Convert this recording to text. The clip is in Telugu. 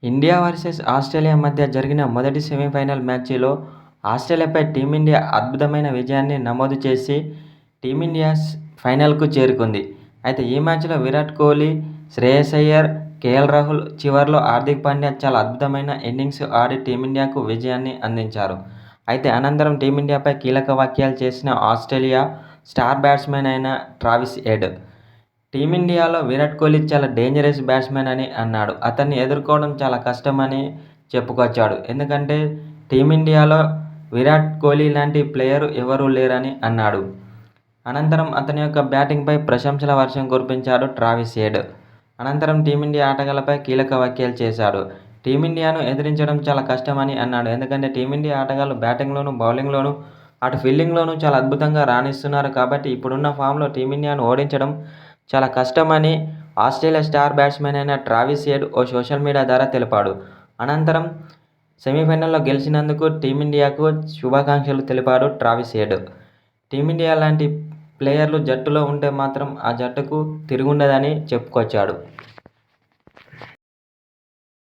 ఇండియా వర్సెస్ ఆస్ట్రేలియా మధ్య జరిగిన మొదటి సెమీఫైనల్ మ్యాచ్లో ఆస్ట్రేలియాపై టీమిండియా అద్భుతమైన విజయాన్ని నమోదు చేసి టీమిండియా ఫైనల్కు చేరుకుంది. అయితే ఈ మ్యాచ్లో విరాట్ కోహ్లీ, శ్రేయస్ అయ్యర్, కేఎల్ రాహుల్ చివర్లో హార్దిక్ పాండ్యా చాలా అద్భుతమైన ఇన్నింగ్స్ ఆడి టీమిండియాకు విజయాన్ని అందించారు. అయితే అనంతరం టీమిండియాపై కీలక వ్యాఖ్యలు చేసిన ఆస్ట్రేలియా స్టార్ బ్యాట్స్మన్ అయిన ట్రావిస్ హెడ్ టీమిండియాలో విరాట్ కోహ్లీ చాలా డేంజరస్ బ్యాట్స్మన్ అని అన్నాడు. అతన్ని ఎదుర్కోవడం చాలా కష్టమని చెప్పుకొచ్చాడు. ఎందుకంటే టీమిండియాలో విరాట్ కోహ్లీ లాంటి ప్లేయర్ ఎవరూ లేరని అన్నాడు. అనంతరం అతని యొక్క బ్యాటింగ్పై ప్రశంసల వర్షం కురిపించాడు ట్రావిస్ హెడ్. అనంతరం టీమిండియా ఆటగాళ్లపై కీలక వ్యాఖ్యలు చేశాడు. టీమిండియాను ఎదిరించడం చాలా కష్టమని అన్నాడు. ఎందుకంటే టీమిండియా ఆటగాళ్లు బ్యాటింగ్లోనూ, బౌలింగ్లోనూ, అటు ఫీల్డింగ్లోనూ చాలా అద్భుతంగా రాణిస్తున్నారు. కాబట్టి ఇప్పుడున్న ఫామ్లో టీమిండియాను ఓడించడం చాలా కష్టమని ఆస్ట్రేలియా స్టార్ బ్యాట్స్మన్ అయిన ట్రావిస్ హెడ్ ఓ సోషల్ మీడియా ద్వారా తెలిపాడు. అనంతరం సెమీఫైనల్లో గెలిచినందుకు టీమిండియాకు శుభాకాంక్షలు తెలిపాడు ట్రావిస్ హెడ్. టీమిండియా లాంటి ప్లేయర్లు జట్టులో ఉంటే మాత్రం ఆ జట్టుకు తిరుగుండదని చెప్పుకొచ్చాడు.